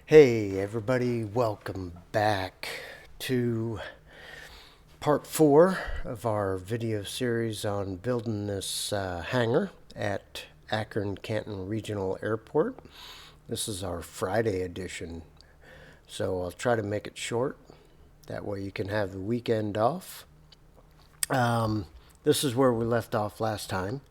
Hey everybody, welcome back to part 4 of our video series on building this hangar at Akron-Canton Regional Airport. This is our Friday edition, so I'll try to make it short. That way you can have the weekend off. This is where we left off last time.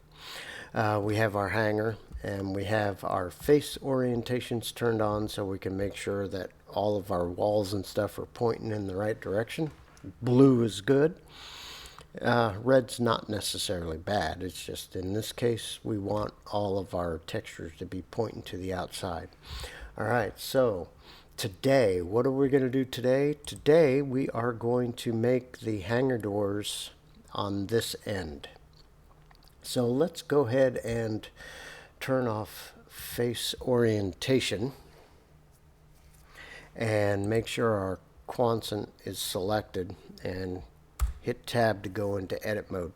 We have our hangar and we have our face orientations turned on so we can make sure that all of our walls and stuff are pointing in the right direction. Blue is good. Red's not necessarily bad. It's just in this case we want all of our textures to be pointing to the outside. Alright, so today, what are we going to do today? Today we are going to make the hangar doors on this end. So let's go ahead and turn off face orientation and make sure our Quonset is selected and hit tab to go into edit mode.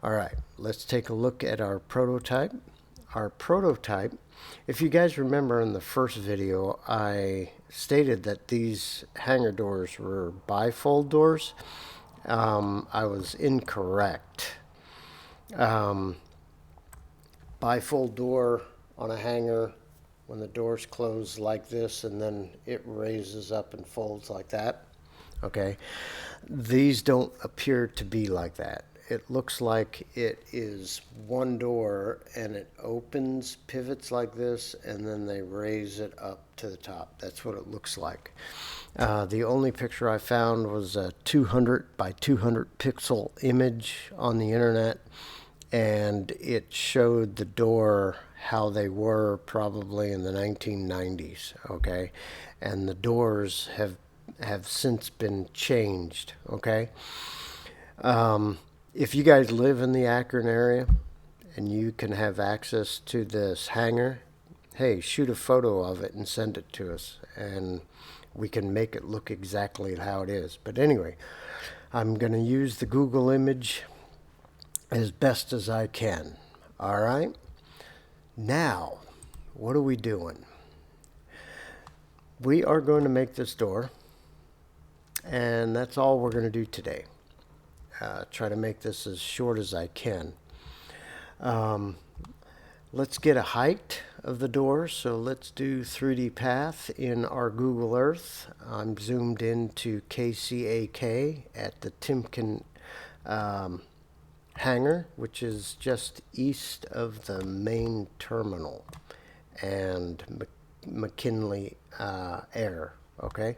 Alright, let's take a look at our prototype. Our prototype, if you guys remember in the first video, I stated that these hangar doors were bifold doors. I was incorrect. Bifold door on a hangar, when the doors close like this and then it raises up and folds like that. Okay, these don't appear to be like that. It looks like it is one door and it opens, pivots like this, and then they raise it up to the top. That's what it looks like. The only picture I found was a 200 by 200 pixel image on the internet, and it showed the door how they were probably in the 1990s. Okay, and the doors have since been changed. Okay. If you guys live in the Akron area and you can have access to this hangar, hey, shoot a photo of it and send it to us and we can make it look exactly how it is. But anyway, I'm going to use the Google image as best as I can. Alright, now what are we doing? We are going to make this door, and that's all we're going to do today. Try to make this as short as I can. Let's get a height of the door. So let's do 3D path in our Google Earth. I'm zoomed into KCAK at the Timken hangar, which is just east of the main terminal and McKinley Air. Okay.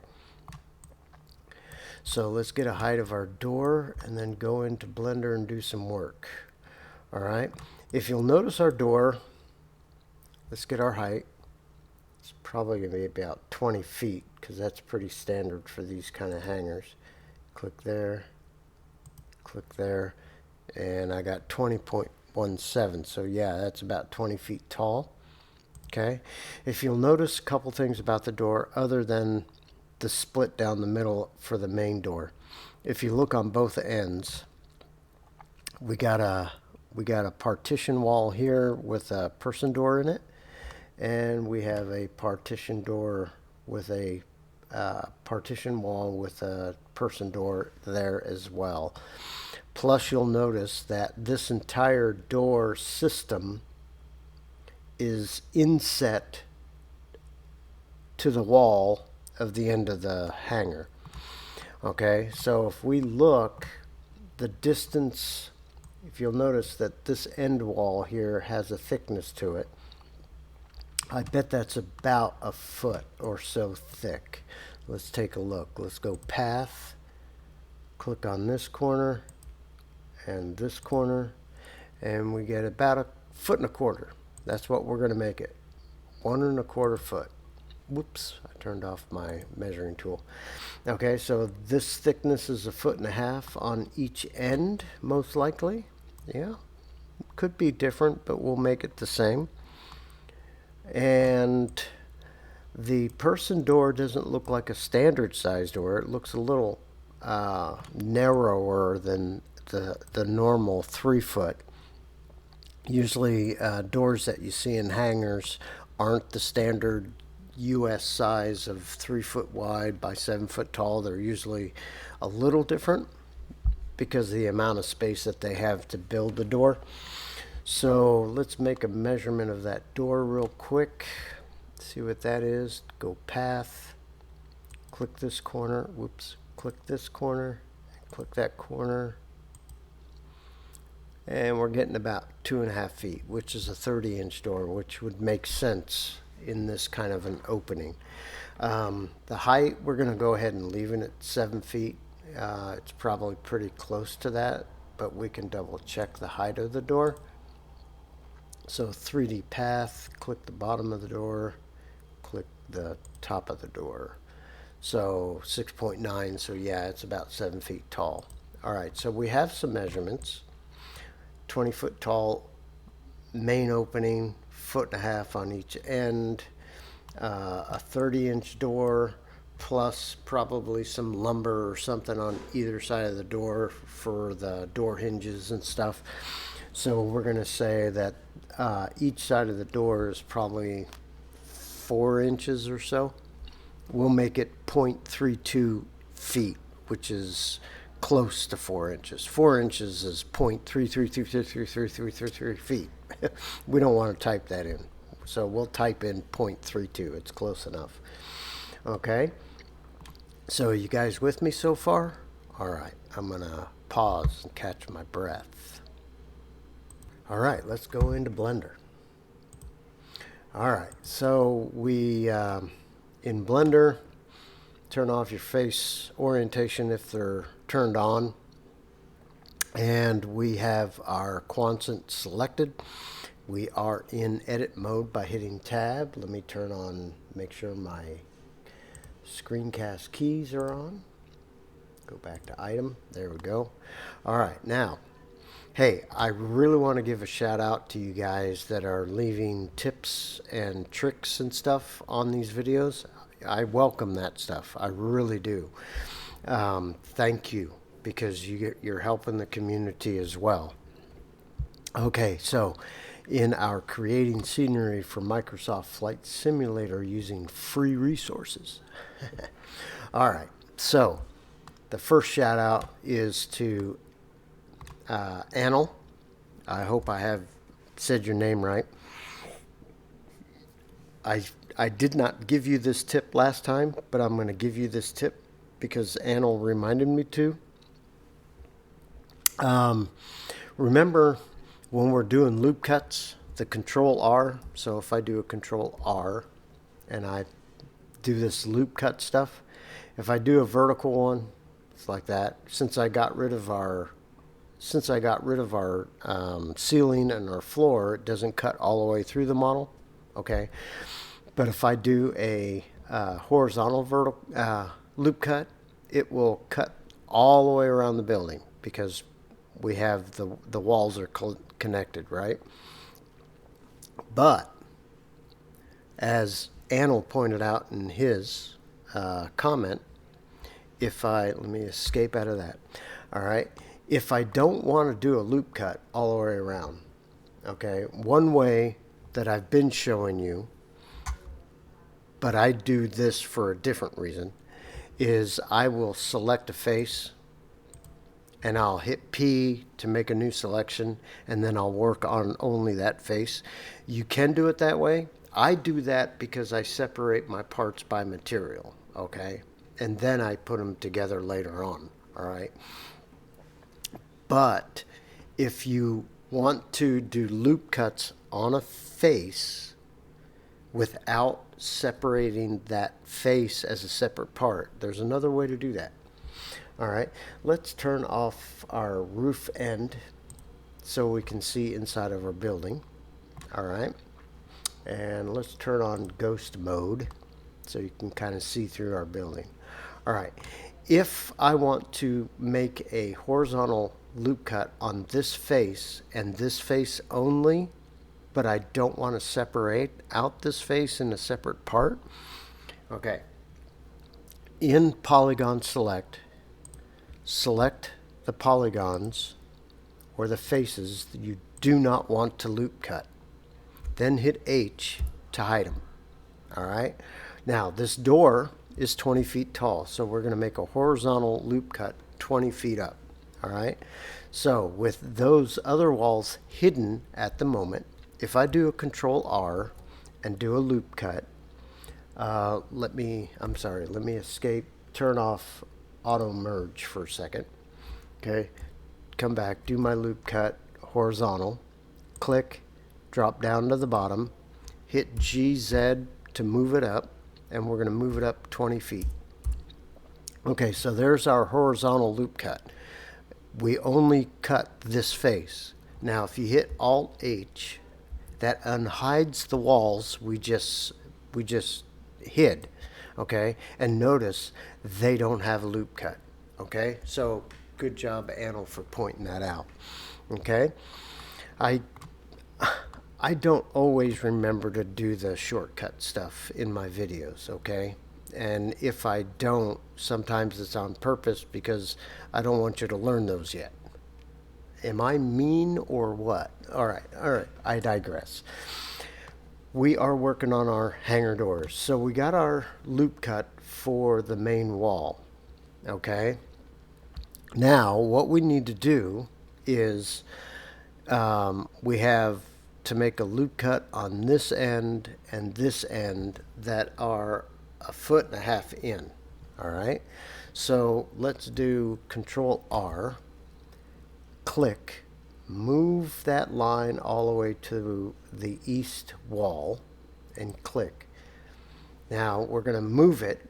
So let's get a height of our door and then go into Blender and do some work. Alright, if you'll notice our door, let's get our height. It's probably going to be about 20 feet because that's pretty standard for these kind of hangars. Click there, and I got 20.17, so yeah, that's about 20 feet tall. Okay, if you'll notice a couple things about the door other than the split down the middle for the main door. If you look on both ends, we got a partition wall here with a person door in it, and we have a partition door with a partition wall with a person door there as well. Plus you'll notice that this entire door system is inset to the wall of the end of the hangar. Okay, so if we look, the distance, if you'll notice that this end wall here has a thickness to it, I bet that's about a foot or so thick. Let's take a look. Let's go path, click on this corner and this corner, and we get about a foot and a quarter. That's what we're going to make it, 1.25 foot. Whoops, I turned off my measuring tool. Okay, so this thickness is 1.5 feet on each end, most likely. Yeah, could be different, but we'll make it the same. And the person door doesn't look like a standard size door. It looks a little narrower than the normal 3 foot. Usually doors that you see in hangars aren't the standard US size of 3 foot wide by 7 foot tall. They're usually a little different because of the amount of space that they have to build the door. So let's make a measurement of that door real quick. See what that is. Go path, click this corner, whoops, click this corner, click that corner, and we're getting about 2.5 feet, which is a 30-inch door, which would make sense in this kind of an opening. The height, we're going to go ahead and leave it at 7 feet. It's probably pretty close to that, but we can double check the height of the door. So 3D path, click the bottom of the door, click the top of the door. So 6.9, so yeah, it's about 7 feet tall. All right, so we have some measurements. 20 foot tall main opening, 1.5 feet on each end, a 30-inch door, plus probably some lumber or something on either side of the door for the door hinges and stuff. So we're going to say that each side of the door is probably 4 inches or so. We'll make it 0.32 feet, which is close to 4 inches. 4 inches is 0.33333333 feet. We don't want to type that in, so we'll type in 0.32. It's close enough. Okay, so you guys with me so far? All right, I'm gonna pause and catch my breath. All right, let's go into Blender. All right, so we in Blender, turn off your face orientation if they're turned on, and we have our Quonset selected. We are in edit mode by hitting tab. Let me turn on, make sure my screencast keys are on. Go back to item, there we go. All right, now, hey, I really want to give a shout out to you guys that are leaving tips and tricks and stuff on these videos. I welcome that stuff. I really do. Thank you, because you're helping the community as well. Okay, so in our creating scenery for Microsoft Flight Simulator using free resources. All right, so the first shout out is to Anil. I hope I have said your name right. I did not give you this tip last time, but I'm going to give you this tip because Anil reminded me to. Remember when we're doing loop cuts, the Control R. So if I do a Control R and I do this loop cut stuff, if I do a vertical one, it's like that. Since I got rid of our ceiling and our floor, it doesn't cut all the way through the model. Okay, but if I do a horizontal vertical loop cut, it will cut all the way around the building because we have the walls are connected, right? But as Anil pointed out in his comment, let me escape out of that. All right, if I don't want to do a loop cut all the way around, okay, one way that I've been showing you, but I do this for a different reason, is I will select a face and I'll hit P to make a new selection, and then I'll work on only that face. You can do it that way. I do that because I separate my parts by material, okay? And then I put them together later on, all right? But if you want to do loop cuts on a face without separating that face as a separate part, there's another way to do that. All right, let's turn off our roof end so we can see inside of our building. All right, and let's turn on ghost mode so you can kind of see through our building. All right, if I want to make a horizontal loop cut on this face and this face only, but I don't want to separate out this face in a separate part, okay, in polygon select the polygons or the faces that you do not want to loop cut. Then hit H to hide them. All right. Now this door is 20 feet tall, so we're going to make a horizontal loop cut 20 feet up. All right. So with those other walls hidden at the moment, if I do a Control R and do a loop cut, let me escape, turn off auto merge for a second. Okay. Come back, do my loop cut horizontal, click, drop down to the bottom, hit GZ to move it up, and we're going to move it up 20 feet. Okay, so there's our horizontal loop cut. We only cut this face. Now if you hit Alt H, that unhides the walls we just hid. Okay, and notice they don't have a loop cut. Okay, so good job, Anil, for pointing that out. Okay, I don't always remember to do the shortcut stuff in my videos, okay? And if I don't, sometimes it's on purpose because I don't want you to learn those yet. Am I mean or what? All right, I digress. We are working on our hangar doors. So we got our loop cut for the main wall, okay? Now, what we need to do is we have to make a loop cut on this end and this end that are 1.5 feet in. All right, so let's do Control R, click, move that line all the way to the east wall, and click. Now we're going to move it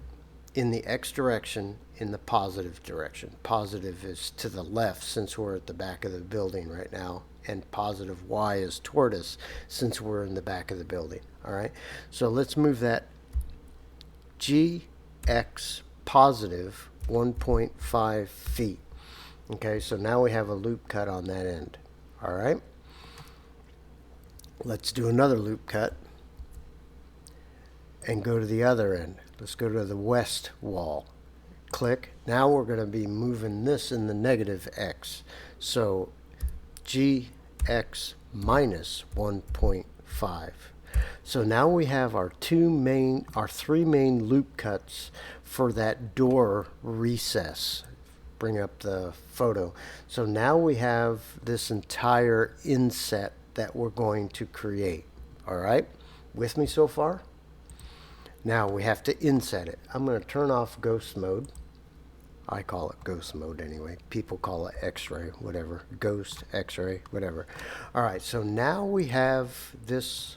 in the X direction, in the positive direction. Positive is to the left since we're at the back of the building right now, and positive Y is toward us since we're in the back of the building. All right, so let's move that GX positive 1.5 feet. Okay, so now we have a loop cut on that end. All right, let's do another loop cut and go to the other end. Let's go to the west wall. Click. Now we're going to be moving this in the negative X. So GX minus 1.5. So now we have our three main loop cuts for that door recess. Bring up the photo. So now we have this entire inset that we're going to create. All right, with me so far? Now we have to inset it. I'm going to turn off ghost mode. I call it ghost mode anyway. People call it X-ray, whatever. Ghost, X-ray, whatever. All right, so now we have this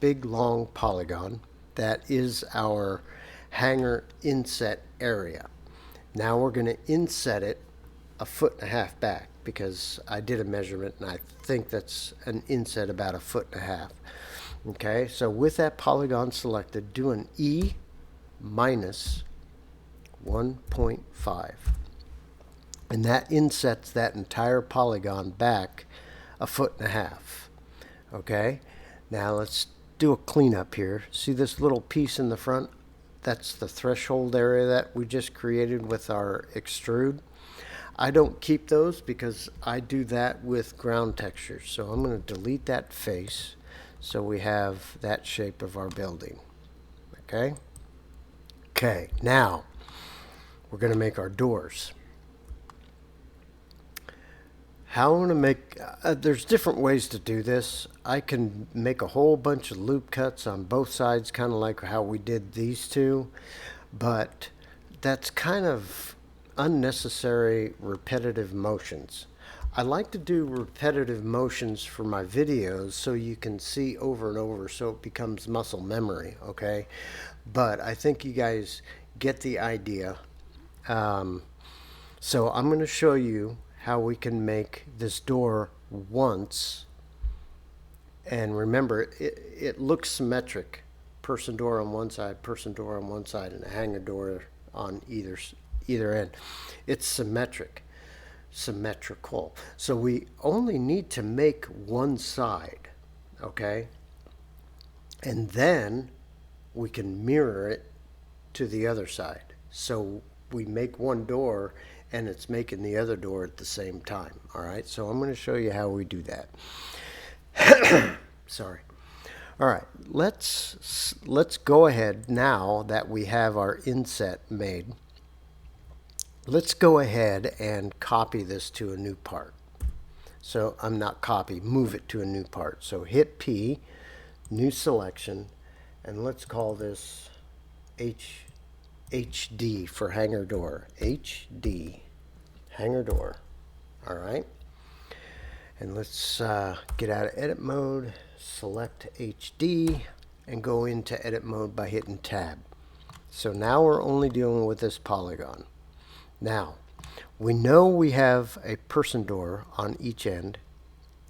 big long polygon that is our hangar inset area. Now we're going to inset it 1.5 feet back because I did a measurement and I think that's an inset about 1.5 feet. Okay, so with that polygon selected, do an E minus 1.5, and that insets that entire polygon back 1.5 feet. Okay, now let's do a cleanup here. See this little piece in the front? That's the threshold area that we just created with our extrude. I don't keep those because I do that with ground textures. So I'm going to delete that face so we have that shape of our building. Okay? Okay, now we're going to make our doors. How I'm going to make, there's different ways to do this. I can make a whole bunch of loop cuts on both sides, kind of like how we did these two, but that's kind of unnecessary repetitive motions. I like to do repetitive motions for my videos so you can see over and over so it becomes muscle memory, okay? But I think you guys get the idea. So I'm going to show you how we can make this door once. And remember, it looks symmetric. Person door on one side, person door on one side, and a hangar door on either end. It's symmetrical. So we only need to make one side, okay? And then we can mirror it to the other side. So we make one door and it's making the other door at the same time. All right, so I'm going to show you how we do that. Sorry. All right, let's go ahead now that we have our inset made. Let's go ahead and copy this to a new part. So I'm not copy, move it to a new part. So hit P, new selection, and let's call this HD for hangar door. HD, hangar door. All right. And let's get out of edit mode, select HD, and go into edit mode by hitting tab. So now we're only dealing with this polygon. Now, we know we have a person door on each end,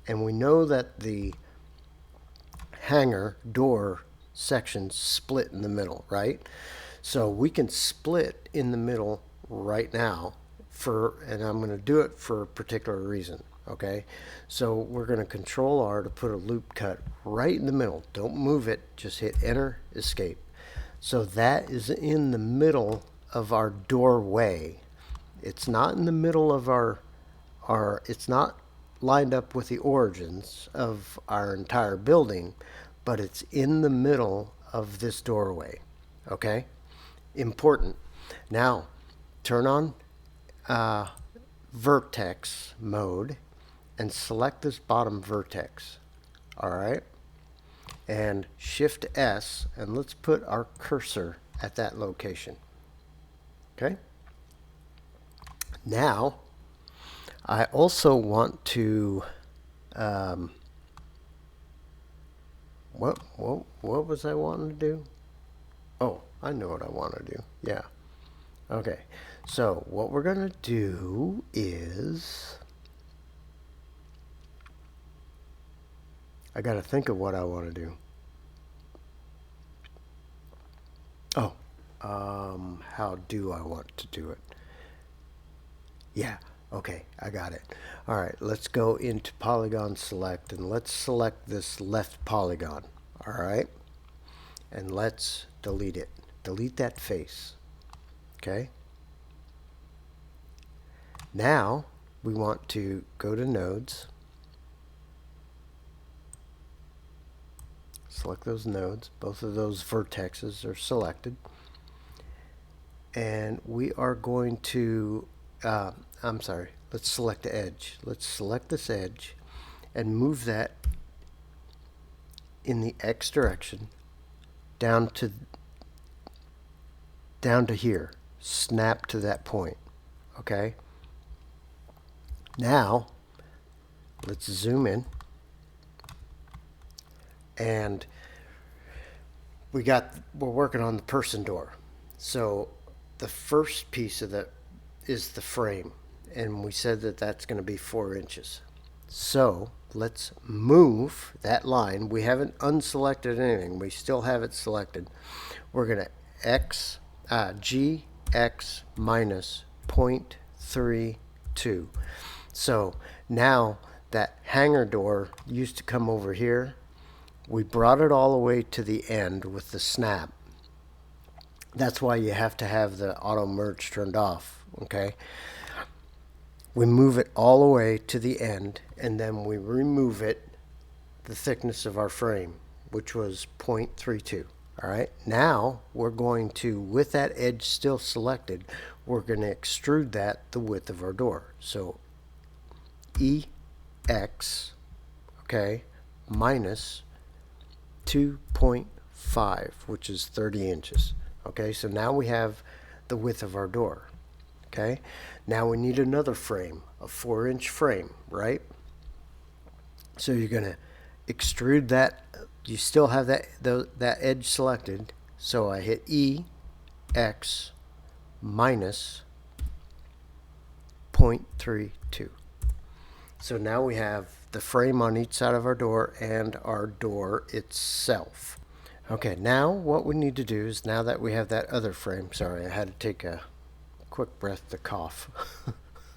and we know that the hangar door sections split in the middle, right? So we can split in the middle right now and I'm going to do it for a particular reason. Okay, so we're going to Control R to put a loop cut right in the middle. Don't move it, just hit enter, escape. So that is in the middle of our doorway. It's not in the middle of it's not lined up with the origins of our entire building, but it's in the middle of this doorway. Okay, important. Now turn on vertex mode and select this bottom vertex. All right, and Shift S, and let's put our cursor at that location. Okay, now I also want to what was I wanting to do? Oh, I know what I want to do. Yeah. Okay, so what we're going to do is I got to think of what I want to do. Oh, how do I want to do it? Yeah, okay, I got it. All right, let's go into polygon select, and let's select this left polygon. All right, and let's delete it. Delete that face. Okay. Now we want to go to nodes. Select those nodes. Both of those vertexes are selected. And we are going to, I'm sorry, let's select the edge. Let's select this edge and move that in the X direction down to here. Snap to that point. Okay? Now, let's zoom in. And we're working on the person door. So the first piece of that is the frame, and we said that that's going to be 4 inches. So let's move that line. We haven't unselected anything. We still have it selected. We're going to GX minus 0.32. So now that hangar door used to come over here. We brought it all the way to the end with the snap. That's why you have to have the auto merge turned off. Okay. We move it all the way to the end, and then we remove it, the thickness of our frame, which was 0.32. All right. Now we're going to, with that edge still selected, we're going to extrude that the width of our door. So EX, okay, minus 2.5, which is 30 inches. Okay, so now we have the width of our door. Okay, now we need another frame, a 4-inch frame, right? So you're going to extrude that. You still have that edge selected. So I hit EX minus 0.32. So now we have the frame on each side of our door and our door itself. Okay, now what we need to do is, now that we have that other frame, sorry, I had to take a quick breath to cough.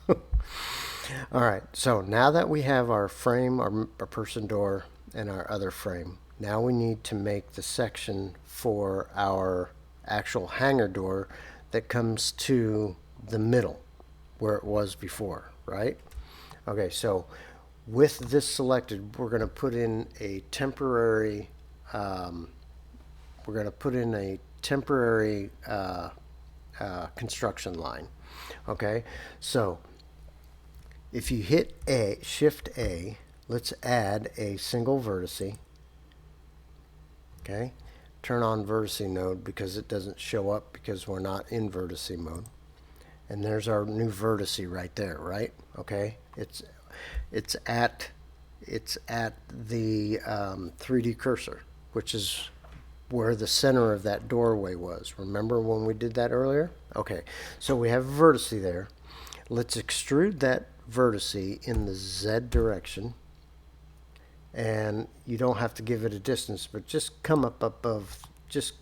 All right, so now that we have our frame, our person door, and our other frame, now we need to make the section for our actual hangar door that comes to the middle where it was before, right? Okay, so with this selected, we're going to put in a temporary put in a temporary construction line. Okay, so if you hit Shift A, let's add a single vertice. Okay, turn on vertice node because it doesn't show up because we're not in vertice mode. And there's our new vertice right there, right? Okay, it's at the 3D cursor, which is where the center of that doorway was. Remember when we did that earlier? Okay, so we have a vertice there. Let's extrude that vertice in the Z direction. And you don't have to give it a distance, but just come up above, just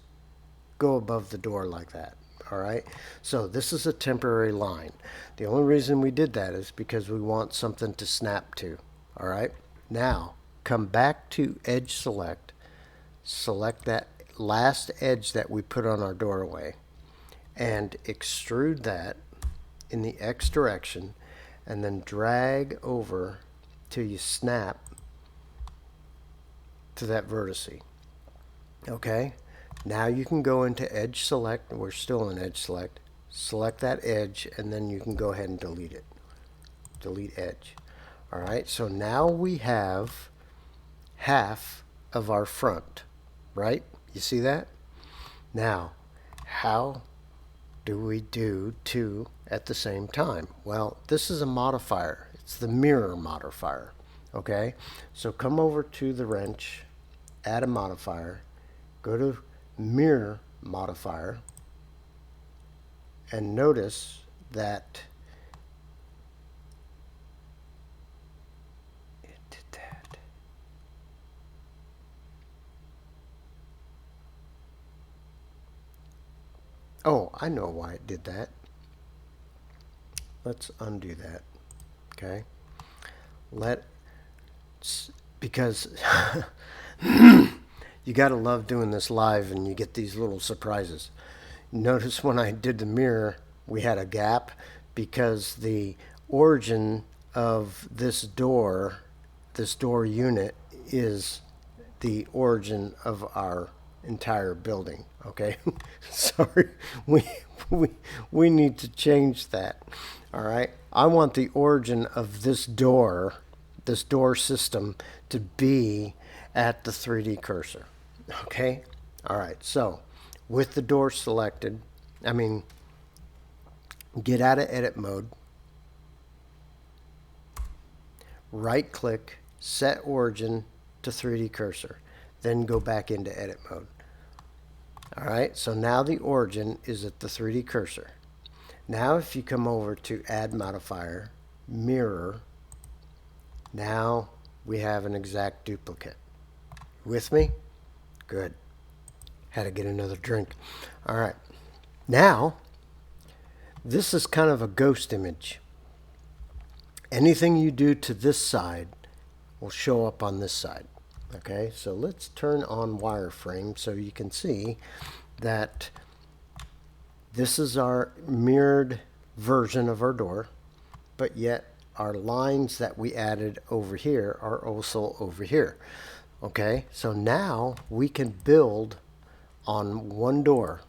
go above the door like that. All right, so this is a temporary line. The only reason we did that is because we want something to snap to. All right, now come back to edge select, select that last edge that we put on our doorway, and extrude that in the X direction, and then drag over till you snap to that vertice. Okay, now you can go into edge select. We're still in edge select. Select that edge, and then you can go ahead and delete it. Delete edge. All right, so now we have half of our front, right? You see that? Now, how do we do two at the same time? Well, this is a modifier. It's the mirror modifier. Okay, so come over to the wrench, add a modifier, go to mirror modifier, and notice that it did that. Oh, I know why it did that. Let's undo that. Okay, because you gotta love doing this live and you get these little surprises. Notice when I did the mirror, we had a gap because the origin of this door unit is the origin of our entire building. Okay, sorry, we need to change that. All right, I want the origin of this door system to be at the 3D cursor. Okay, all right, so with the door selected, get out of edit mode, right click, set origin to 3D cursor, then go back into edit mode. All right, so now the origin is at the 3D cursor. Now if you come over to add modifier, mirror, now we have an exact duplicate. With me? Good. Had to get another drink. All right. Now, this is kind of a ghost image. Anything you do to this side will show up on this side. Okay, so let's turn on wireframe so you can see that this is our mirrored version of our door, but yet our lines that we added over here are also over here. Okay, so now we can build on one door,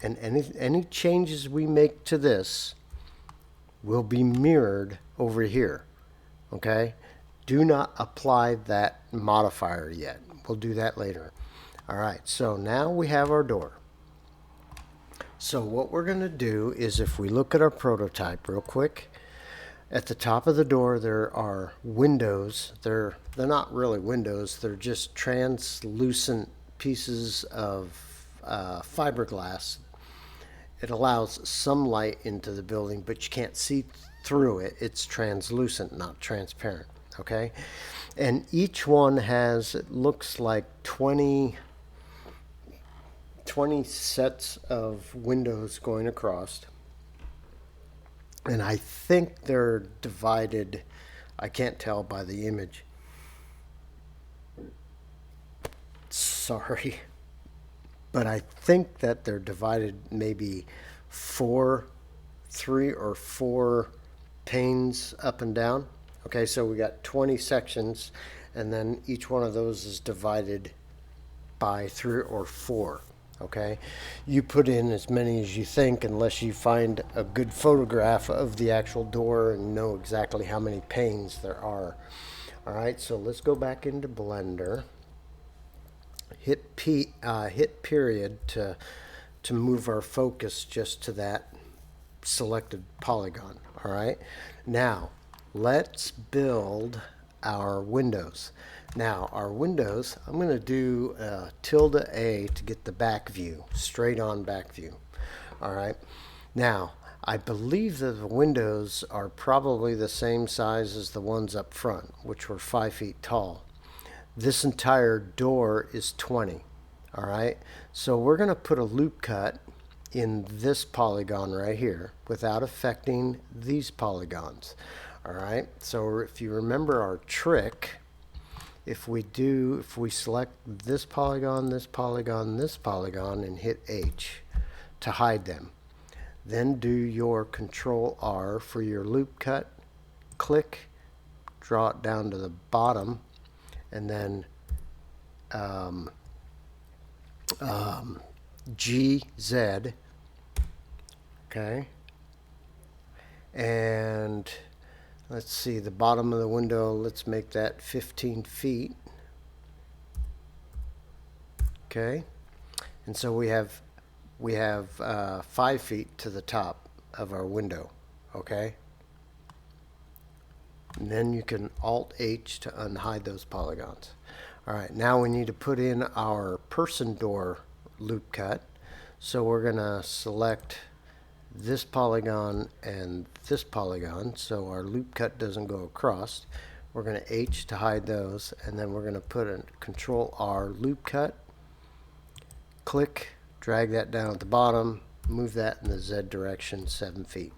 and any changes we make to this will be mirrored over here. Okay, do not apply that modifier yet. We'll do that later. All right, so now we have our door. So what we're going to do is, if we look at our prototype real quick, at the top of the door there are windows. They're not really windows, they're just translucent pieces of fiberglass. It allows some light into the building, but you can't see through it. It's translucent, not transparent. Okay, and each one has, it looks like 20 sets of windows going across, and I think they're divided, I can't tell by the image, sorry, but I think that they're divided maybe 3 or 4 panes up and down. Okay, so we got 20 sections, and then each one of those is divided by 3 or 4. Okay, you put in as many as you think, unless you find a good photograph of the actual door and know exactly how many panes there are. All right, so let's go back into Blender. Hit period to move our focus just to that selected polygon. All right, now let's build our windows. Now our windows, I'm going to do tilde-A to get the back view, straight on back view. All right, now I believe that the windows are probably the same size as the ones up front, which were 5 feet tall. This entire door is 20. All right, so we're going to put a loop cut in this polygon right here without affecting these polygons. All right, so if you remember our trick, if we select this polygon, this polygon, this polygon, and hit H to hide them, then do your Control R for your loop cut, click, draw it down to the bottom, and then GZ, okay, and let's see, the bottom of the window, let's make that 15 feet. Okay, and so we have 5 feet to the top of our window. Okay, and then you can Alt H to unhide those polygons. All right, now we need to put in our person door loop cut. So we're going to select this polygon and this polygon so our loop cut doesn't go across. We're going to H to hide those, and then we're going to put a Control R loop cut, click, drag that down at the bottom, move that in the Z direction 7 feet.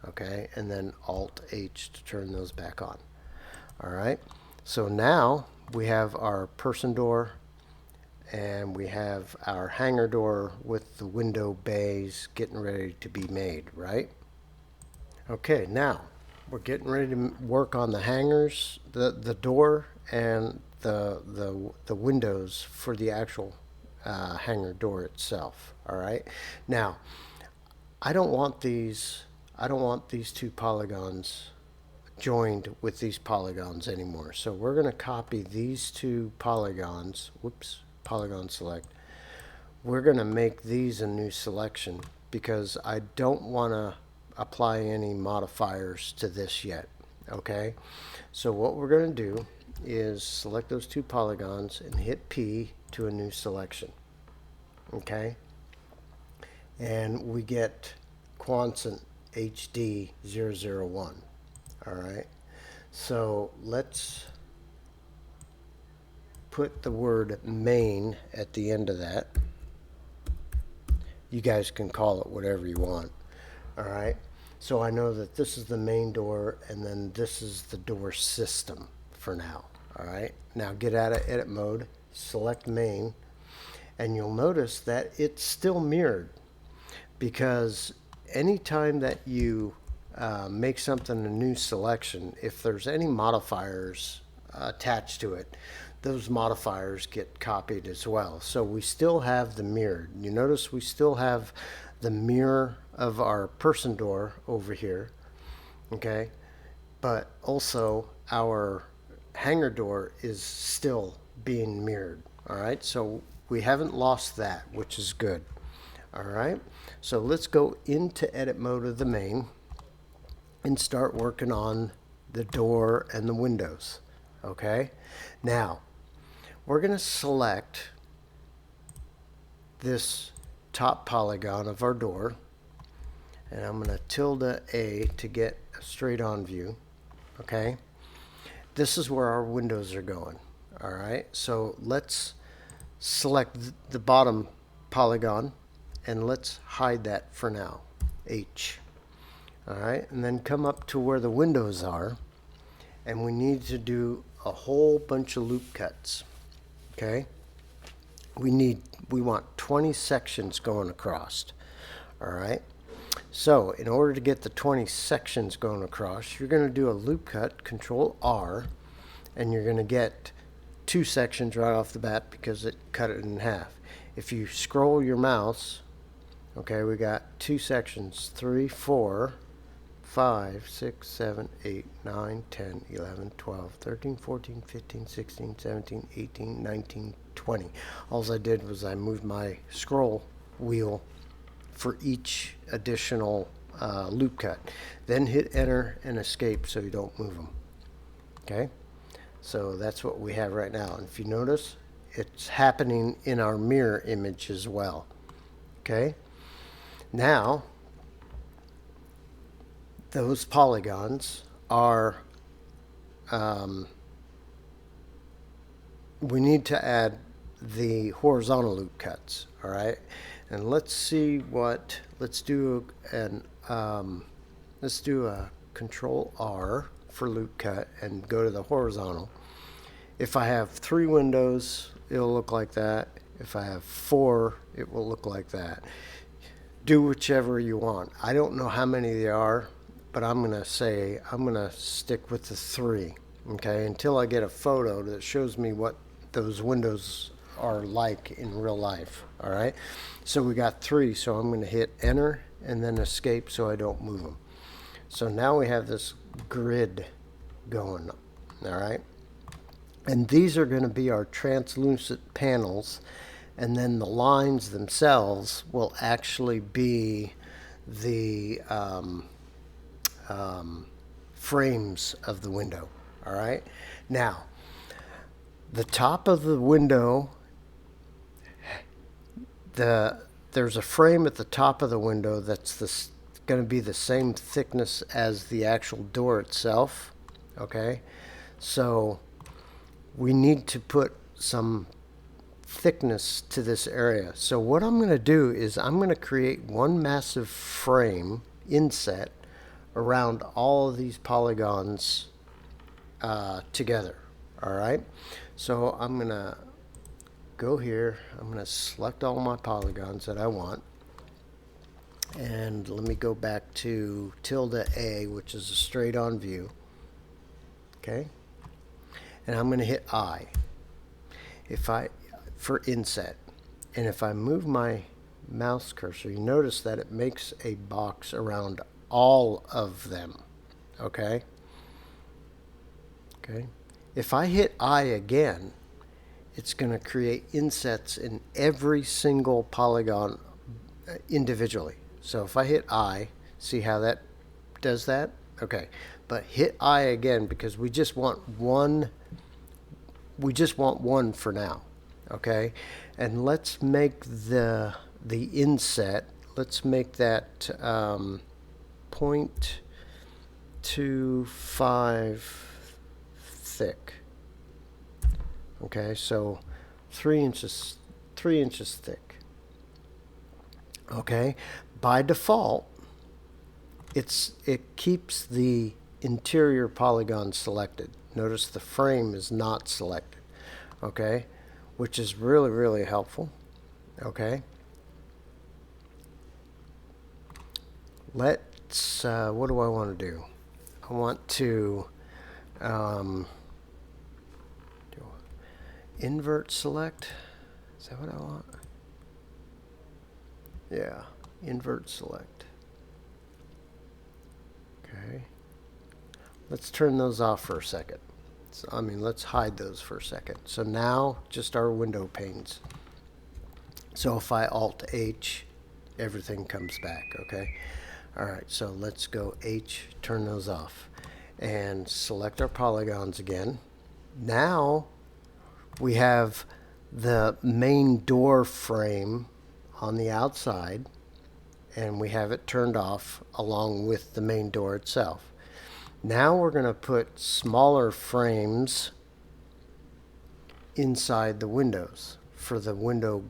Okay, and then Alt H to turn those back on. All right, so now we have our person door and we have our hangar door with the window bays getting ready to be made, right? Okay, now we're getting ready to work on the hangars, the door, and the windows for the actual hangar door itself. All right, now I don't want these two polygons joined with these polygons anymore. So we're going to copy these two polygons. Whoops, polygon select. We're going to make these a new selection because I don't want to apply any modifiers to this yet. Okay, so what we're going to do is select those two polygons and hit P to a new selection. Okay, and we get Quonset HD 001. All right, so let's put the word main at the end of that. You guys can call it whatever you want. All right, so I know that this is the main door and then this is the door system for now. All right, now get out of edit mode, select main, and you'll notice that it's still mirrored, because anytime that you make something a new selection, if there's any modifiers attached to it, those modifiers get copied as well. So we still have the mirrored. You notice we still have the mirror of our person door over here, okay? But also our hangar door is still being mirrored, all right? So we haven't lost that, which is good. All right, so let's go into edit mode of the main and start working on the door and the windows. Okay, now we're going to select this top polygon of our door, and I'm going to tilde A to get a straight on view. Okay, this is where our windows are going. All right, so let's select the bottom polygon and let's hide that for now, H. All right, and then come up to where the windows are, and we need to do a whole bunch of loop cuts. Okay, we want 20 sections going across. All right, so in order to get the 20 sections going across, you're going to do a loop cut, Control R, and you're going to get 2 sections right off the bat because it cut it in half. If you scroll your mouse, okay, we got 2 sections, 3, 4, 5, 6, 7, 8, 9, 10, 11, 12, 13, 14, 15, 16, 17, 18, 19, 20. All I did was I moved my scroll wheel for each additional loop cut. Then hit enter and escape so you don't move them. Okay, so that's what we have right now. And if you notice, it's happening in our mirror image as well. Okay, now those polygons are, we need to add the horizontal loop cuts. All right, and let's see what, let's do a Control R for loop cut and go to the horizontal. If I have 3 windows, it'll look like that. If I have 4, it will look like that. Do whichever you want. I don't know how many there are, but I'm going to say I'm going to stick with the 3, okay, until I get a photo that shows me what those windows are like in real life. All right, so we got 3, so I'm going to hit enter and then escape so I don't move them. So now we have this grid going. All right, and these are going to be our translucent panels, and then the lines themselves will actually be the frames of the window. All right, now the top of the window, there's a frame at the top of the window that's going to be the same thickness as the actual door itself. Okay, so we need to put some thickness to this area. So what I'm going to do is I'm going to create one massive frame inset around all of these polygons together. All right, so I'm going to go here, I'm going to select all my polygons that I want, and let me go back to tilde-A, which is a straight on view. Okay, and I'm going to hit I for inset, and if I move my mouse cursor, you notice that it makes a box around all of them. Okay, if I hit I again, it's going to create insets in every single polygon individually. So if I hit I, see how that does that? Okay, but hit I again because we just want one. We just want one for now. Okay, and let's make the inset. Let's make that 0.25 thick. Okay, so 3 inches thick. Okay, by default, it keeps the interior polygon selected. Notice the frame is not selected. Okay, which is really, really helpful. Okay, let's what do I want to do? I want to invert select. Is that what I want? Yeah, invert select. Okay, let's turn those off for a second. So, I mean, let's hide those for a second. So now just our window panes. So if I Alt H, everything comes back. Okay, all right, so let's go H, turn those off, and select our polygons again. Now we have the main door frame on the outside, and we have it turned off along with the main door itself. Now we're going to put smaller frames inside the windows for the window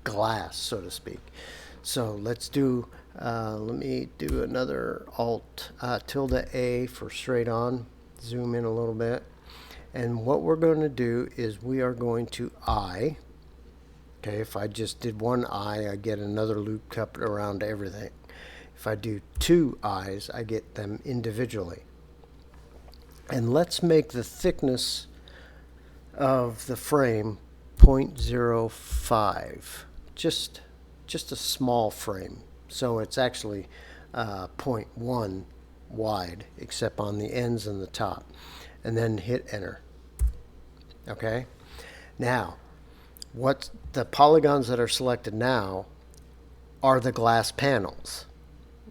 glass, so to speak. So let's do, let me do another Alt tilde-A for straight on, zoom in a little bit. And what we're going to do is we are going to I. Okay, if I just did one I get another loop cut around everything. If I do 2 eyes, I get them individually. And let's make the thickness of the frame 0.05, just a small frame. So it's actually 0.1 wide, except on the ends and the top, and then hit enter. Okay. Now, what the polygons that are selected now are the glass panels.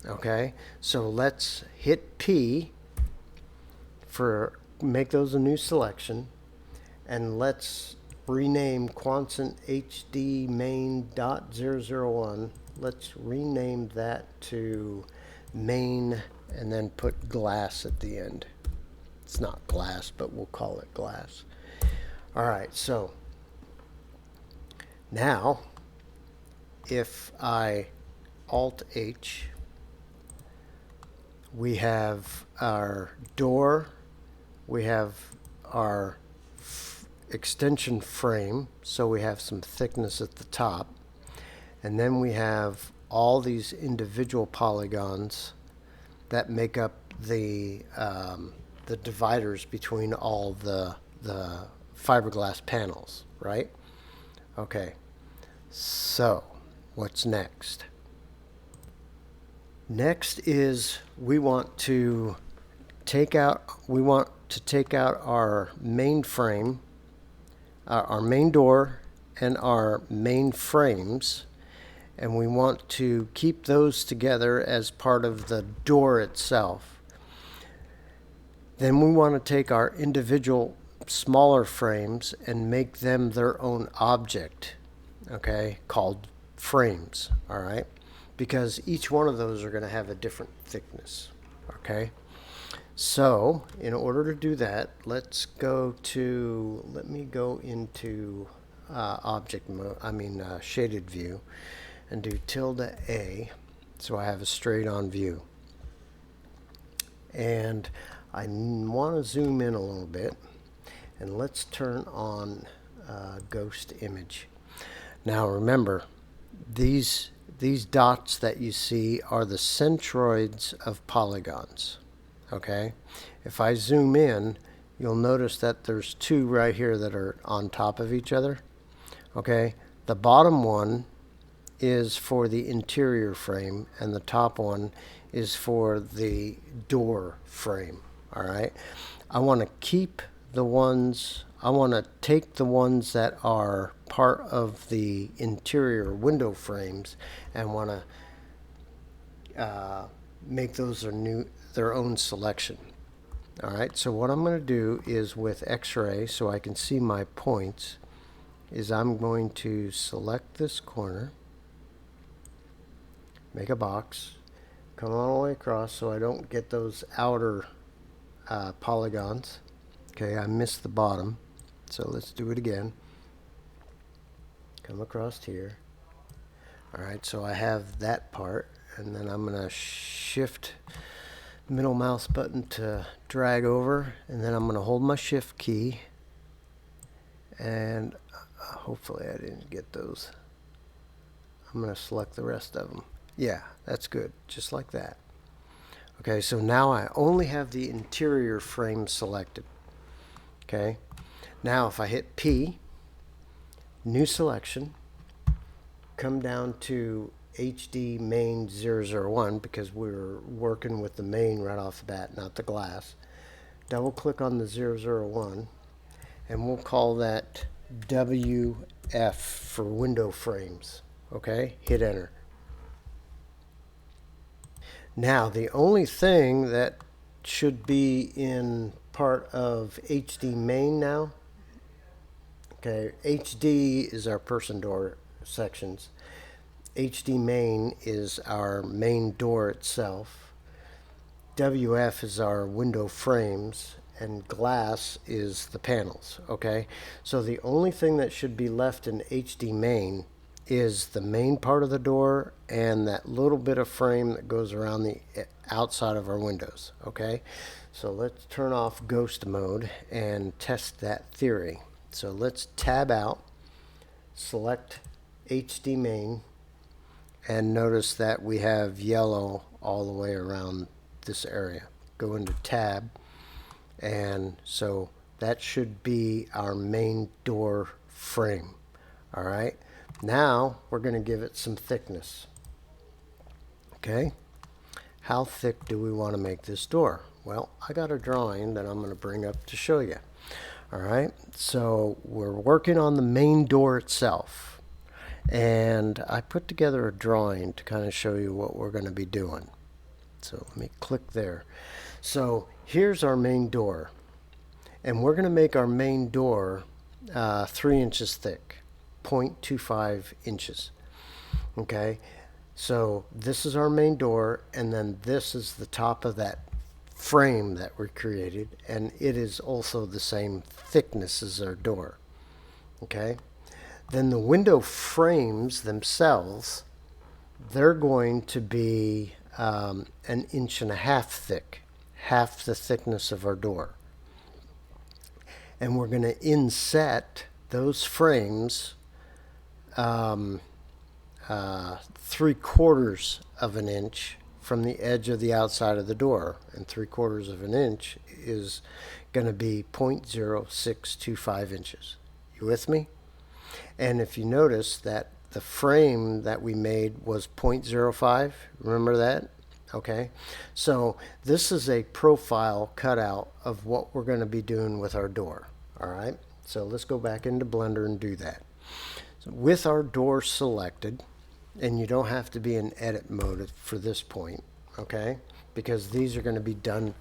Okay, so let's hit P for make those a new selection, and let's rename Quonset HD main.001. Let's rename that to main and then put glass at the end. It's not glass, but we'll call it glass. All right, so now if I Alt H, we have our door, we have our extension frame, so we have some thickness at the top, and then we have all these individual polygons that make up the dividers between all the fiberglass panels, right? Okay, so what's next? Next is we want to take out our main frame, our main door and our main frames, and we want to keep those together as part of the door itself. Then we want to take our individual smaller frames and make them their own object, okay, called frames, all right? Because each one of those are going to have a different thickness, okay? So in order to do that, let me go into object mode, shaded view, and do tilde-A, so I have a straight on view. And I want to zoom in a little bit, and let's turn on ghost image. Now remember, these dots that you see are the centroids of polygons. Okay, if I zoom in, you'll notice that there's two right here that are on top of each other. Okay, the bottom one is for the interior frame, and the top one is for the door frame. All right, I want to keep the ones, I want to take the ones that are part of the interior window frames and want to make those their own selection. All right, so what I'm going to do is with X-ray, so I can see my points, is I'm going to select this corner, make a box, come all the way across so I don't get those outer polygons. Okay, I missed the bottom, so let's do it again. Come across here. All right, so I have that part, and then I'm going to shift middle mouse button to drag over, and then I'm going to hold my shift key, and hopefully I didn't get those. I'm going to select the rest of them. Yeah, that's good, just like that. Okay, so now I only have the interior frame selected. Okay, now if I hit P, new selection, come down to HD main 001, because we're working with the main right off the bat, not the glass. Double click on the 001, and we'll call that WF for window frames. Okay, hit enter. Now the only thing that should be in part of HD main now, okay, HD is our person door sections. HD main is our main door itself. WF is our window frames, and glass is the panels. Okay, so the only thing that should be left in HD main is the main part of the door and that little bit of frame that goes around the outside of our windows. Okay, so let's turn off ghost mode and test that theory. So let's tab out, select HD main, and notice that we have yellow all the way around this area. Go into tab, and so that should be our main door frame. All right. Now we're going to give it some thickness. Okay. How thick do we want to make this door? Well, I got a drawing that I'm going to bring up to show you. All right. So we're working on the main door itself. And I put together a drawing to kind of show you what we're going to be doing. So let me click there. So here's our main door. And we're going to make our main door 3 inches thick, 0.25 inches. Okay, so this is our main door, and then this is the top of that frame that we created, and it is also the same thickness as our door. Okay, then the window frames themselves, they're going to be 1.5 inches thick, half the thickness of our door. And we're going to inset those frames 3/4 of an inch from the edge of the outside of the door. And 3/4 of an inch is going to be 0.0625 inches. You with me? And if you notice that the frame that we made was 0.05, remember that? Okay, so this is a profile cutout of what we're going to be doing with our door. All right, so let's go back into Blender and do that. So with our door selected, and you don't have to be in edit mode for this point, okay, because these are going to be done,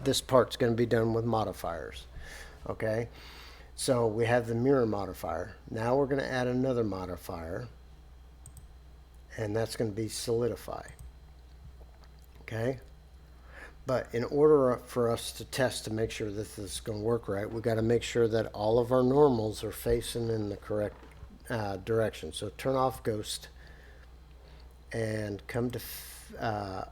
this part's going to be done with modifiers. Okay, so we have the mirror modifier. Now we're going to add another modifier, and that's going to be solidify. Okay, but in order for us to test to make sure that this is going to work right, we got to make sure that all of our normals are facing in the correct direction. So turn off ghost and come to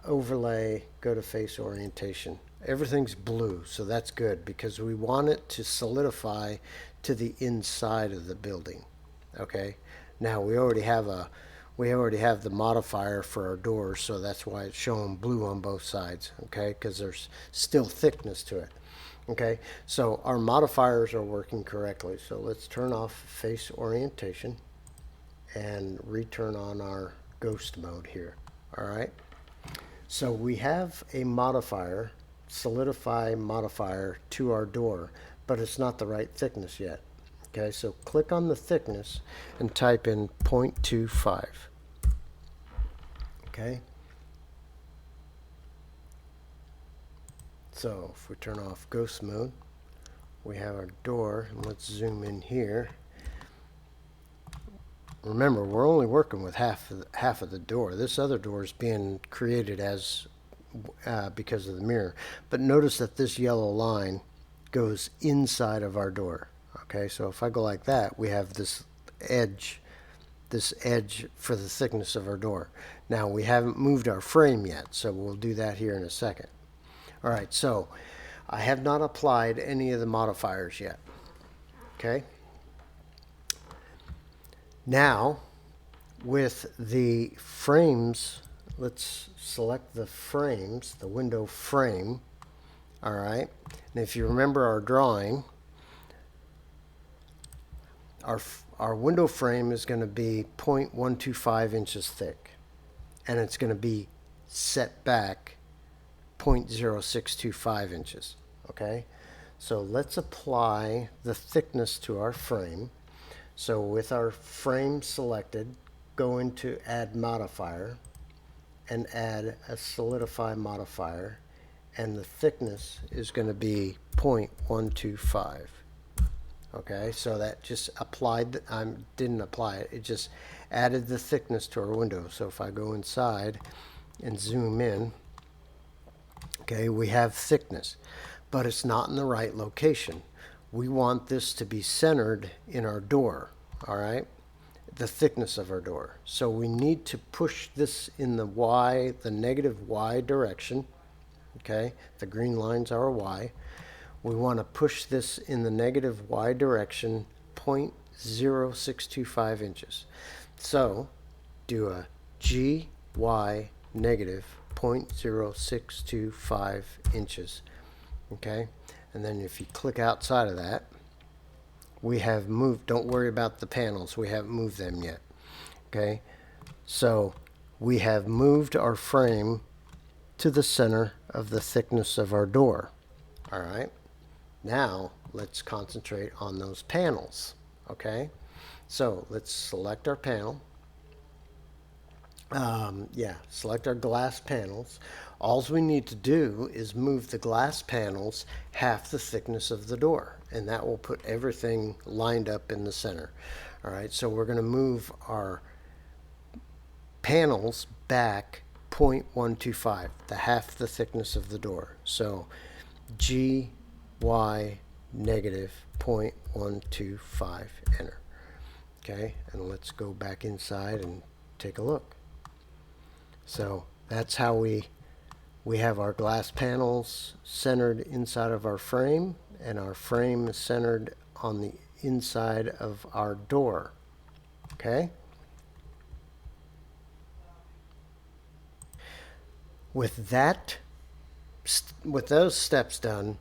overlay, go to face orientation. Everything's blue, so that's good because we want it to solidify to the inside of the building. Okay, now we already have the modifier for our doors, so that's why it's showing blue on both sides, okay, because there's still thickness to it. Okay, so our modifiers are working correctly. So let's turn off face orientation and return on our ghost mode here. All right, so we have a modifier, solidify modifier to our door, but it's not the right thickness yet. Okay, so click on the thickness and type in 0.25. Okay. So if we turn off ghost mode, we have our door, and let's zoom in here. Remember, we're only working with half of the door. This other door is being created as because of the mirror. But notice that this yellow line goes inside of our door. Okay, so if I go like that, we have this edge for the thickness of our door. Now we haven't moved our frame yet, so we'll do that here in a second. All right, so I have not applied any of the modifiers yet. Okay. Now with the frames, let's select the frames, the window frame. All right, and if you remember our drawing, our window frame is going to be 0.125 inches thick, and it's going to be set back 0.0625 inches. Okay, so let's apply the thickness to our frame. So with our frame selected, go into add modifier and add a solidify modifier, and the thickness is going to be 0.125. Okay, so that just applied, didn't apply it, it just added the thickness to our window. So if I go inside and zoom in, okay, we have thickness, but it's not in the right location. We want this to be centered in our door, all right, the thickness of our door. So we need to push this in the Y, the negative Y direction, okay, the green lines are Y. We want to push this in the negative Y direction, 0.0625 inches. So do a GY negative 0.0625 inches. Okay, And then if you click outside of that, we have moved, don't worry about the panels, we haven't moved them yet. Okay, so we have moved our frame to the center of the thickness of our door. All right, now let's concentrate on those panels. Okay, so let's select our panel. Select our glass panels. All we need to do is move the glass panels half the thickness of the door, and that will put everything lined up in the center. All right, so we're going to move our panels back 0.125, the half the thickness of the door. So GY negative 0.125, enter. Okay, and let's go back inside and take a look. So that's how we have our glass panels centered inside of our frame, and our frame is centered on the inside of our door. Okay? With those steps done,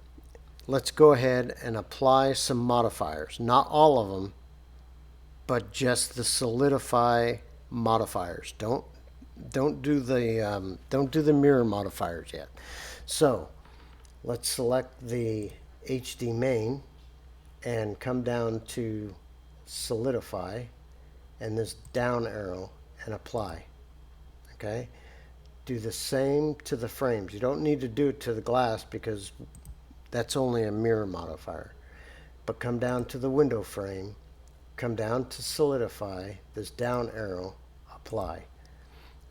let's go ahead and apply some modifiers. Not all of them, but just the solidify modifiers. Don't do the mirror modifiers yet. So let's select the HD main and come down to solidify and this down arrow and apply. Okay, do the same to the frames. You don't need to do it to the glass because that's only a mirror modifier, but come down to the window frame, come down to solidify, this down arrow, apply.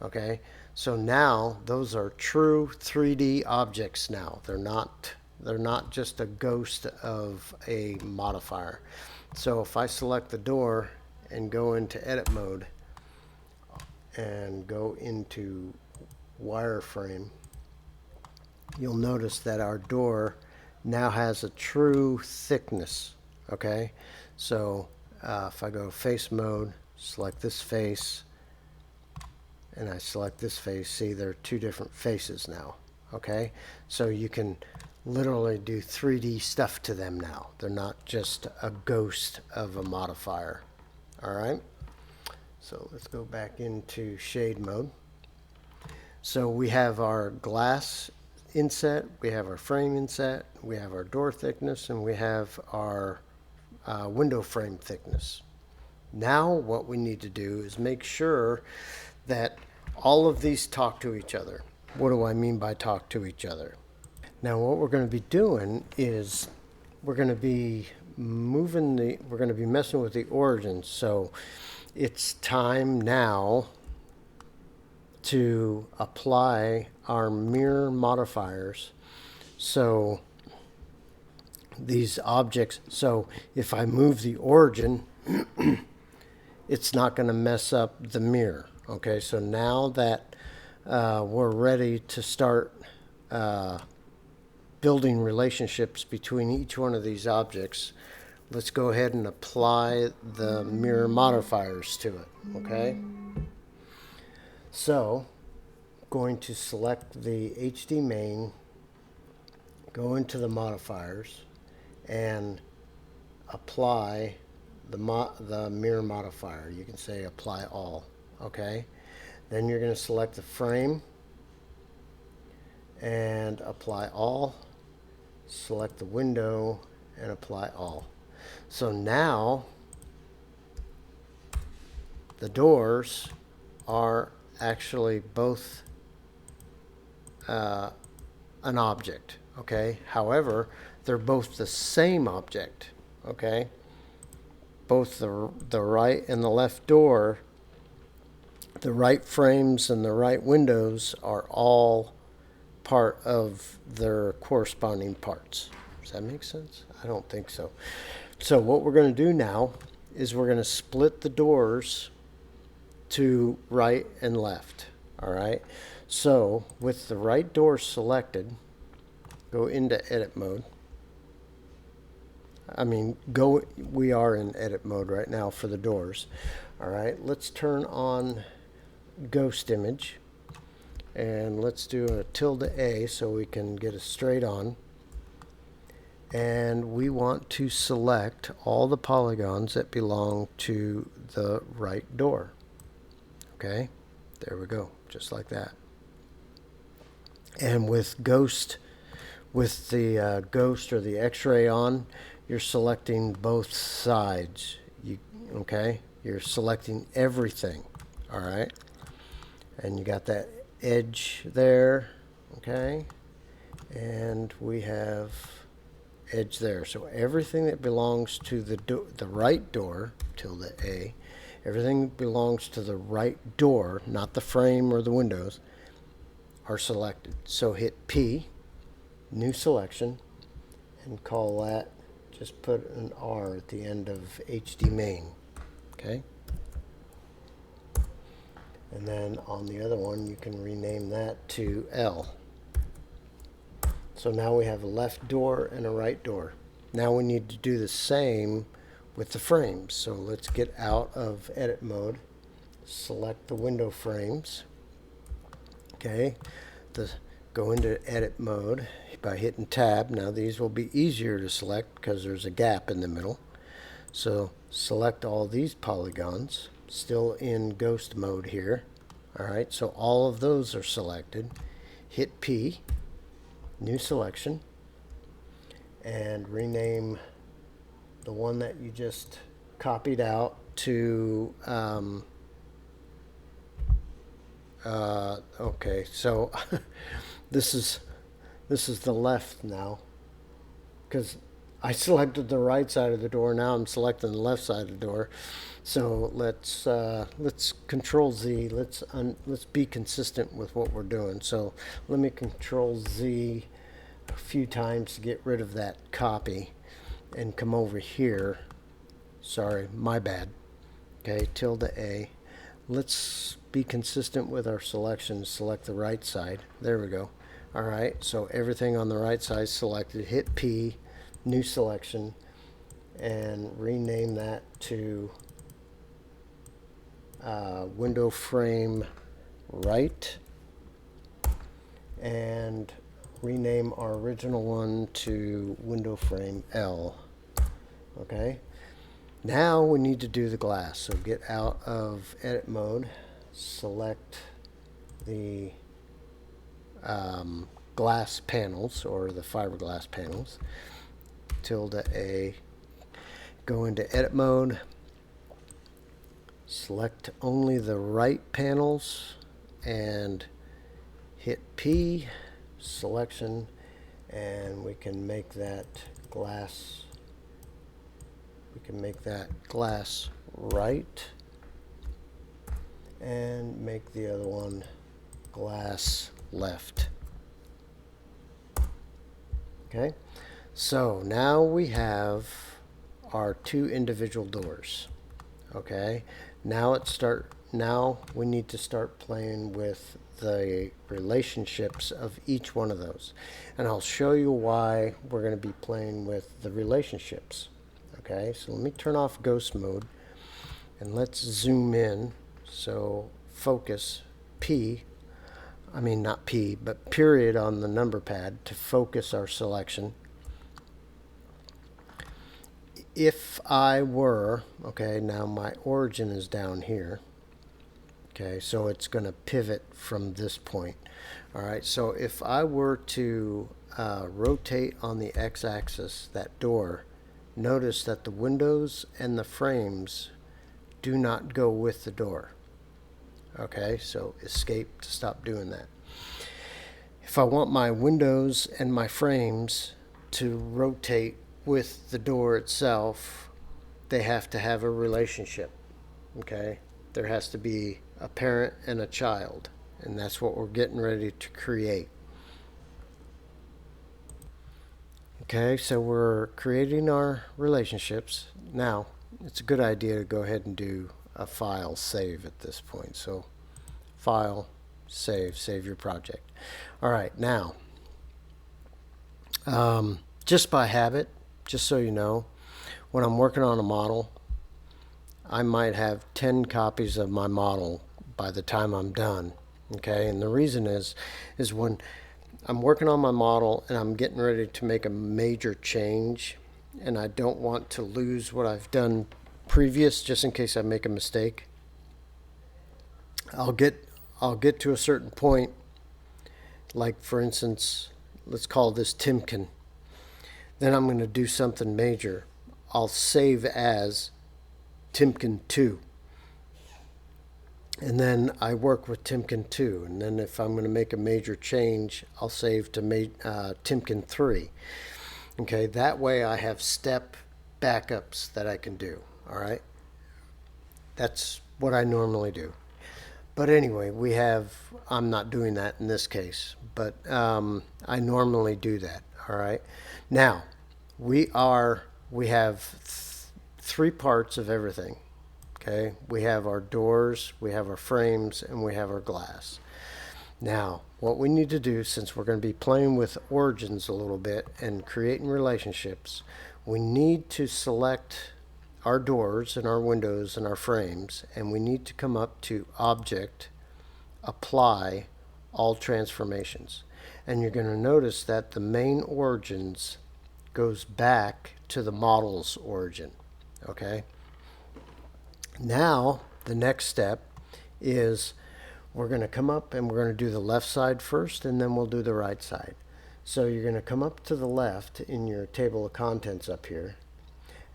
Okay, so now those are true 3D objects now. They're not just a ghost of a modifier. So if I select the door and go into edit mode and go into wireframe, you'll notice that our door now has a true thickness. Okay, so if I go to face mode, select this face, and I select this face, see there are two different faces now. Okay, so you can literally do 3D stuff to them now. They're not just a ghost of a modifier. All right, so let's go back into shade mode. So we have our glass inset, we have our frame inset, we have our door thickness, and we have our window frame thickness. Now what we need to do is make sure that all of these talk to each other. What do I mean by talk to each other? Now what we're going to be doing is we're going to be messing with the origins. So it's time now to apply our mirror modifiers. So these objects, so if I move the origin, it's not going to mess up the mirror. Okay, so now that we're ready to start building relationships between each one of these objects, let's go ahead and apply the mirror modifiers to it. Okay, so going to select the HD main, go into the modifiers, and apply the mirror modifier. You can say apply all. Okay, then you're going to select the frame and apply all, select the window and apply all. So now the doors are actually both an object. Okay, however, they're both the same object. Okay, both the right and the left door, the right frames and the right windows are all part of their corresponding parts. Does that make sense? I don't think so. So what we're going to do now is we're going to split the doors to right and left. All right, so with the right door selected, go into edit mode. We are in edit mode right now for the doors. All right, let's turn on ghost image and let's do a tilde A so we can get a straight on. and we want to select all the polygons that belong to the right door. Okay, there we go, just like that. And with ghost, with the ghost or the X-ray on, you're selecting both sides. Okay, you're selecting everything. All right, and you got that edge there. Okay, and we have edge there. So everything that belongs to the right door, tilde A, everything that belongs to the right door, not the frame or the windows, are selected. So hit P, new selection, and call that, just put an R at the end of HD main. Okay? And then on the other one, you can rename that to L. So now we have a left door and a right door. Now we need to do the same with the frames. So let's get out of edit mode, select the window frames. Okay, go into edit mode by hitting tab. Now these will be easier to select because there's a gap in the middle. So select all these polygons, still in ghost mode here. Alright, so all of those are selected. Hit P, new selection, and rename the one that you just copied out to okay, so this is the left now, because I selected the right side of the door. Now I'm selecting the left side of the door. So let's Control Z. Let's be consistent with what we're doing. So let me Control Z a few times to get rid of that copy, and come over here. Sorry, my bad. Okay, tilde A. Let's be consistent with our selections. Select the right side. There we go. All right, so everything on the right side selected. Hit P, new selection, and rename that to window frame right, and rename our original one to window frame L. Okay, now we need to do the glass. So get out of edit mode, select the glass panels, or the fiberglass panels, tilde A, go into edit mode, select only the right panels, and hit P, selection, and we can make that glass, right, and make the other one glass left. Okay, so now we have our two individual doors. Okay, now we need to start playing with the relationships of each one of those, and I'll show you why we're going to be playing with the relationships. Okay, so let me turn off ghost mode, and let's zoom in. So focus P, not P, but period on the number pad to focus our selection. If I were, okay, now my origin is down here. Okay, so it's going to pivot from this point. All right, so if I were to rotate on the x-axis that door, notice that the windows and the frames do not go with the door. Okay, so escape to stop doing that. If I want my windows and my frames to rotate with the door itself, they have to have a relationship. Okay, there has to be a parent and a child, and that's what we're getting ready to create. Okay, so we're creating our relationships. Now it's a good idea to go ahead and do a file save at this point. So file, save your project. All right, now just by habit, just so you know, when I'm working on a model, I might have 10 copies of my model by the time I'm done. Okay, and the reason is when I'm working on my model and I'm getting ready to make a major change, and I don't want to lose what I've done previous just in case I make a mistake. I'll get to a certain point, like for instance, let's call this Timken. Then I'm going to do something major. I'll save as Timken 2. And then I work with Timken 2. And then if I'm going to make a major change, I'll save to Timken 3. Okay, that way I have step backups that I can do. All right, that's what I normally do. But anyway, I'm not doing that in this case, but I normally do that. All right, now we have three parts of everything. Okay, we have our doors, we have our frames, and we have our glass. Now, what we need to do, since we're going to be playing with origins a little bit and creating relationships, we need to select our doors and our windows and our frames, and we need to come up to Object, Apply, All Transformations. And you're going to notice that the main origins goes back to the model's origin. Okay? Now, the next step is we're going to come up and we're going to do the left side first, and then we'll do the right side. So you're going to come up to the left in your table of contents up here,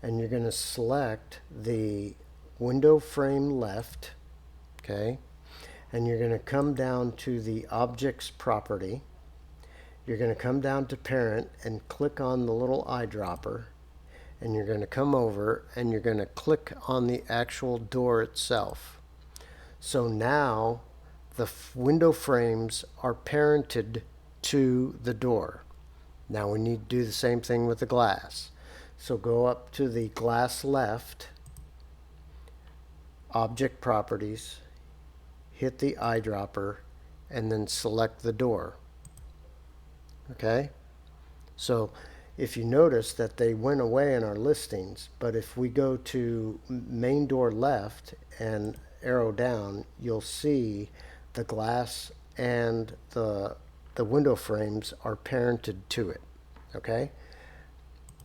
and you're going to select the window frame left, okay? And you're going to come down to the objects property. You're going to come down to parent and click on the little eyedropper, and you're going to come over and you're going to click on the actual door itself. So now the window frames are parented to the door. Now we need to do the same thing with the glass. So go up to the glass left, object properties, hit the eyedropper, and then select the door. Okay? So if you notice that they went away in our listings, but if we go to main door left and arrow down, you'll see the glass and the window frames are parented to it. Okay?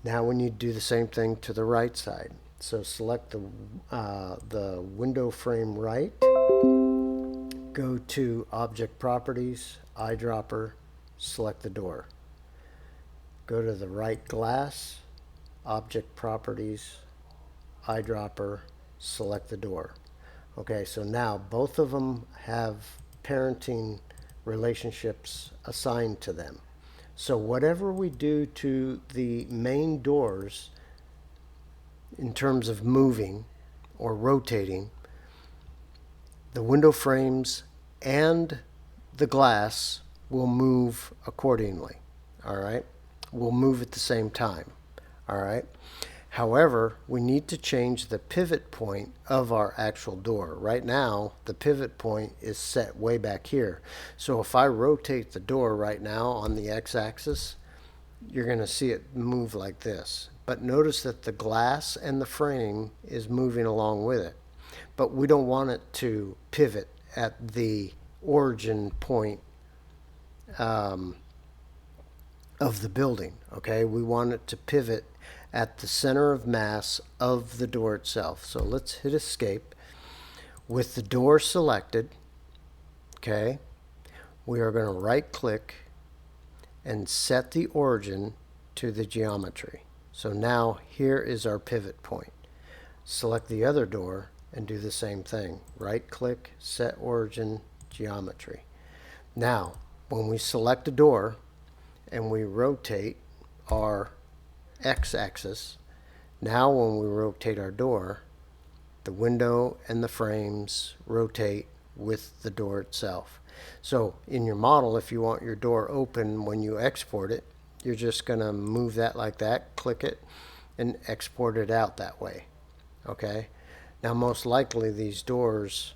Now we need to do the same thing to the right side. So select the window frame right, go to Object Properties, Eyedropper, select the door. Go to the right glass, Object Properties, Eyedropper, select the door. Okay, so now both of them have parenting relationships assigned to them. So whatever we do to the main doors in terms of moving or rotating, the window frames and the glass will move accordingly. All right? We'll move at the same time. All right? However, we need to change the pivot point of our actual door. Right now, the pivot point is set way back here. So if I rotate the door right now on the x-axis, you're going to see it move like this. But notice that the glass and the frame is moving along with it. But we don't want it to pivot at the origin point of the building. Okay, we want it to pivot at the center of mass of the door itself. So let's hit escape. With the door selected, okay, we are going to right click and set the origin to the geometry. So now here is our pivot point. Select the other door and do the same thing. Right click, set origin, geometry. Now, when we select a door and we rotate our x-axis, now when we rotate our door, the window and the frames rotate with the door itself. So in your model, if you want your door open when you export it, you're just going to move that like that, click it, and export it out that way. Okay? Now most likely these doors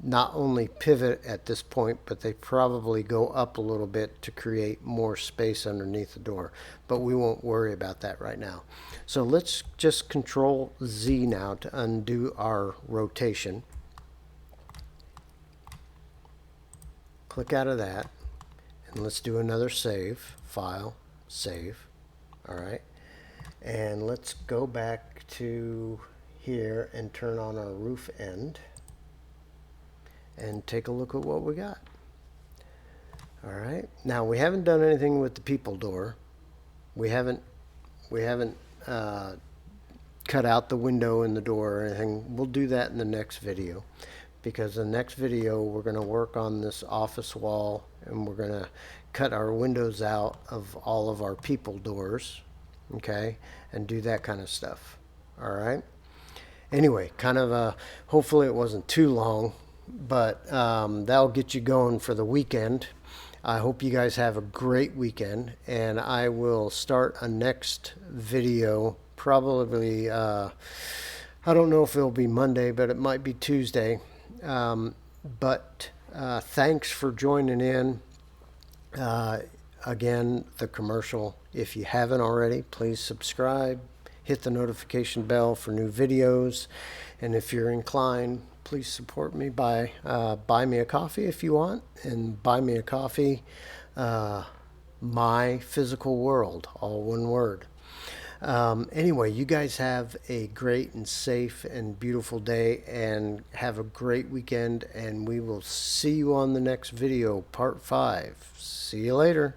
not only pivot at this point, but they probably go up a little bit to create more space underneath the door. But we won't worry about that right now. So let's just Control Z now to undo our rotation. Click out of that, And let's do another save. File, save. All right. And let's go back to here and turn on our roof end and take a look at what we got. All right. Now we haven't done anything with the people door. We haven't cut out the window in the door or anything. We'll do that in the next video, because the next video we're going to work on this office wall and we're going to cut our windows out of all of our people doors, okay, and do that kind of stuff. All right. Anyway, kind of hopefully it wasn't too long, but that'll get you going for the weekend. I hope you guys have a great weekend, and I will start a next video probably, I don't know if it'll be Monday, but it might be Tuesday. But thanks for joining in. Again, the commercial. If you haven't already, please subscribe, hit the notification bell for new videos, and if you're inclined, please support me by buy me a coffee if you want, and buy me a coffee, my physical world, all one word. Anyway, you guys have a great and safe and beautiful day, and have a great weekend, and we will see you on the next video, part 5. See you later.